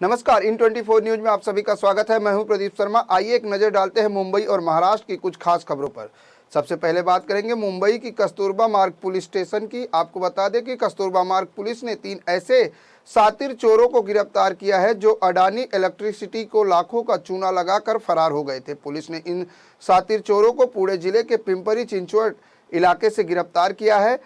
नमस्कार, इन 24 न्यूज में आप सभी का स्वागत है। मैं हूं प्रदीप शर्मा। आइए एक नज़र डालते हैं मुंबई और महाराष्ट्र की कुछ खास खबरों पर। सबसे पहले बात करेंगे मुंबई की कस्तूरबा मार्ग पुलिस स्टेशन की। आपको बता दें कि कस्तूरबा मार्ग पुलिस ने 3 ऐसे शातिर चोरों को गिरफ्तार किया है जो अडानी इलेक्ट्रिसिटी को लाखों का चूना लगाकर फरार हो गए थे। पुलिस ने इन शातिर चोरों को पुणे जिले के पिंपरी चिंचवड इलाके से गिरफ्तार किया है।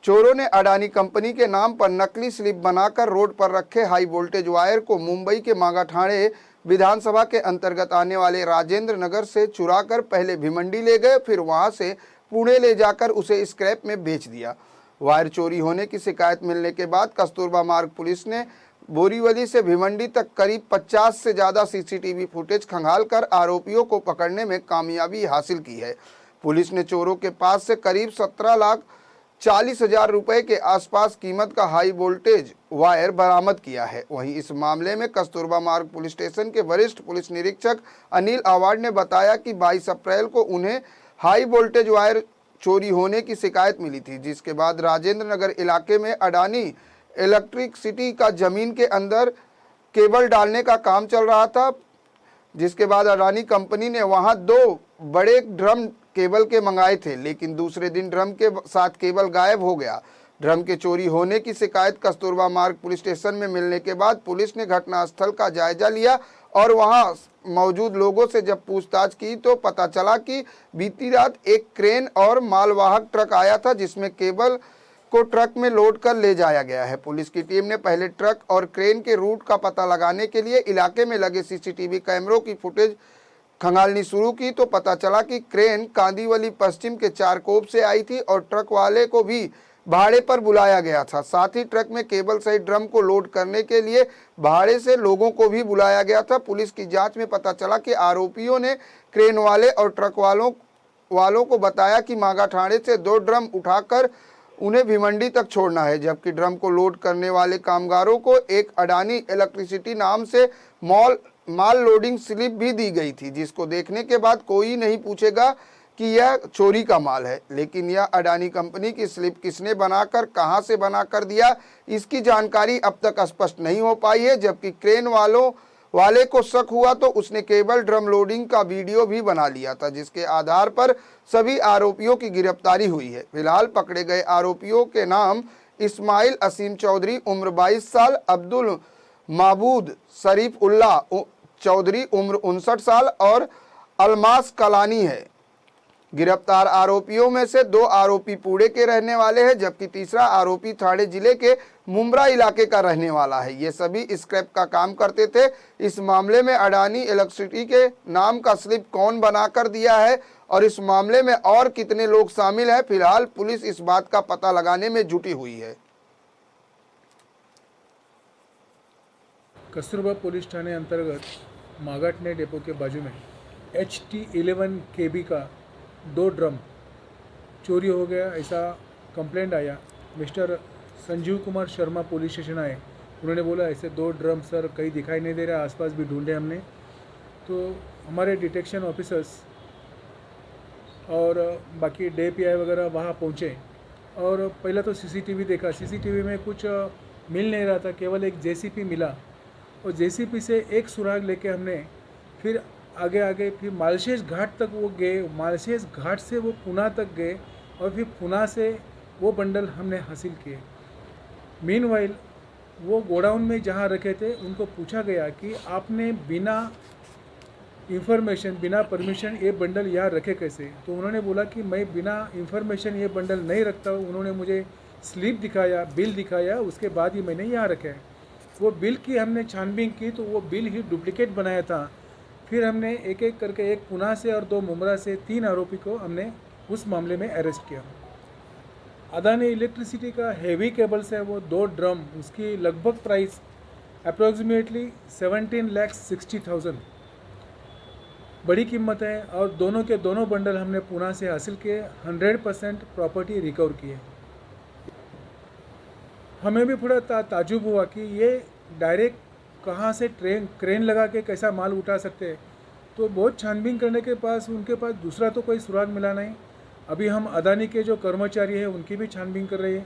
चोरों ने अडानी कंपनी के नाम पर नकली स्लिप बनाकर रोड पर रखे हाई वोल्टेज वायर को मुंबई के मागाठाणे विधानसभा के अंतर्गत आने वाले राजेंद्र नगर से चुराकर पहले भिवंडी ले गए, फिर वहां से पुणे ले जाकर उसे स्क्रैप में बेच दिया। वायर चोरी होने की शिकायत मिलने के बाद कस्तूरबा मार्ग पुलिस ने बोरीवली से भिवंडी तक करीब 50 से ज़्यादा सीसीटीवी फुटेज खंगालकर आरोपियों को पकड़ने में कामयाबी हासिल की है। पुलिस ने चोरों के पास से करीब 17,40,000 रुपए के आसपास कीमत का हाई वोल्टेज वायर बरामद किया है। वहीं इस मामले में कस्तूरबा मार्ग पुलिस स्टेशन के वरिष्ठ पुलिस निरीक्षक अनिल आवाड ने बताया कि 22 अप्रैल को उन्हें हाई वोल्टेज वायर चोरी होने की शिकायत मिली थी, जिसके बाद राजेंद्र नगर इलाके में अडानी इलेक्ट्रिसिटी का जमीन के अंदर केबल डालने का काम चल रहा था, जिसके बाद अडानी कंपनी ने वहां 2 बड़े ड्रम केबल के मंगाए थे, लेकिन दूसरे दिन ड्रम के साथ केबल गायब हो गया। ड्रम के चोरी होने की शिकायत कस्तूरबा मार्ग पुलिस स्टेशन में मिलने के बाद पुलिस ने घटनास्थल का जायजा लिया और वहां मौजूद लोगों से जब पूछताछ की तो पता चला कि बीती रात एक क्रेन और मालवाहक ट्रक आया था, जिसमें केबल को ट्रक में लोड कर ले जाया गया है। पुलिस की टीम ने पहले ट्रक और क्रेन के रूट का पता लगाने के लिए इलाके में लगे सीसीटीवी कैमरों की फुटेज खंगालनी शुरू की तो पता चला कि क्रेन कांदीवली पश्चिम के चारकोप से आई थी और ट्रक वाले को भी भाड़े पर बुलाया गया था। साथ ही ट्रक में केबल सहित ड्रम को लोड करने के लिए भाड़े से लोगों को भी बुलाया गया था। पुलिस की जांच में पता चला कि आरोपियों ने क्रेन वाले और ट्रक वालों को बताया कि मागाठाणे से 2 ड्रम उठाकर उन्हें भिवंडी तक छोड़ना है, जबकि ड्रम को लोड करने वाले कामगारों को एक अडानी इलेक्ट्रिसिटी नाम से माल लोडिंग स्लिप भी दी गई थी, जिसको देखने के बाद कोई नहीं पूछेगा कि यह चोरी का माल है। लेकिन यह अडानी कंपनी की स्लिप किसने बनाकर कहां से बनाकर दिया, इसकी जानकारी अब तक स्पष्ट नहीं हो पाई है। जबकि क्रेन वाले को शक हुआ तो उसने केबल ड्रम लोडिंग का वीडियो भी बना लिया था, जिसके आधार पर सभी आरोपियों की गिरफ्तारी हुई है। फिलहाल पकड़े गए आरोपियों के नाम इस्माइल असीम चौधरी उम्र 22 साल, अब्दुल माबूद शरीफ उल्ला चौधरी उम्र 59 साल और अलमास कलानी है। गिरफ्तार आरोपियों में से 2 आरोपी पुणे के रहने वाले हैं, जबकि तीसरा आरोपी ठाणे जिले के मुंब्रा इलाके का रहने वाला है। ये सभी स्क्रैप का काम करते थे। इस मामले में अडानी इलेक्ट्रिसिटी के नाम का स्लिप कौन बनाकर दिया है और इस मामले में और कितने लोग शामिल हैं, फिलहाल पुलिस इस बात का पता लगाने में जुटी हुई है। कस्तूरबा पुलिस थाने अंतर्गत मागाठाणे डेपो के बाजू में HT11 KB का 2 ड्रम चोरी हो गया, ऐसा कंप्लेंट आया। Mister Sanjeev Kumar Sharma police station आए। उन्होंने बोला ऐसे 2 ड्रम सर कहीं दिखाई नहीं दे रहा, आसपास भी ढूंढे हमने। तो हमारे डिटेक्शन ऑफिसर्स और बाकी DPI वगैरह वहाँ पहुँचे और पहले तो CCTV देखा। CCTV में कुछ मिल नहीं रहा था, केवल एक JCB मिला और JCB से एक सुराग लेके हमने फिर आगे फिर मालशेज घाट तक वो गए। मालशेज घाट से वो पुणे तक गए और फिर पुणे से वो बंडल हमने हासिल किए। मीनवाइल वो गोडाउन में जहाँ रखे थे उनको पूछा गया कि आपने बिना इंफॉर्मेशन बिना परमिशन ये बंडल यहाँ रखे कैसे, तो उन्होंने बोला कि मैं बिना इंफॉर्मेशन ये बंडल नहीं रखता। उन्होंने मुझे स्लिप दिखाया, बिल दिखाया, उसके बाद ही मैंने यहाँ रखा है। वो बिल की हमने छानबीन की तो वो बिल ही डुप्लीकेट बनाया था। फिर हमने एक एक करके, एक पुणे से और 2 मुंब्रा से 3 आरोपी को हमने उस मामले में अरेस्ट किया। अडानी इलेक्ट्रिसिटी का हेवी केबल्स है वो 2 ड्रम, उसकी लगभग प्राइस अप्रोक्सीमेटली 17,60,000 बड़ी कीमत है। और दोनों के दोनों बंडल हमने पुणे से हासिल किए, 100% प्रॉपर्टी रिकवर किए। हमें भी थोड़ा ताजुब हुआ कि ये डायरेक्ट कहाँ से क्रेन लगा के कैसा माल उठा सकते हैं। तो बहुत छानबीन करने के पास उनके पास दूसरा तो कोई सुराग मिला नहीं। अभी हम अडानी के जो कर्मचारी हैं उनकी भी छानबीन कर रहे हैं।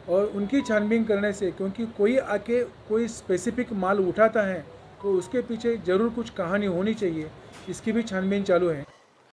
और उनकी छानबीन करने से, क्योंकि कोई आके कोई स्पेसिफिक माल उठाता है तो उसके पीछे ज़रूर कुछ कहानी होनी चाहिए, इसकी भी छानबीन चालू है।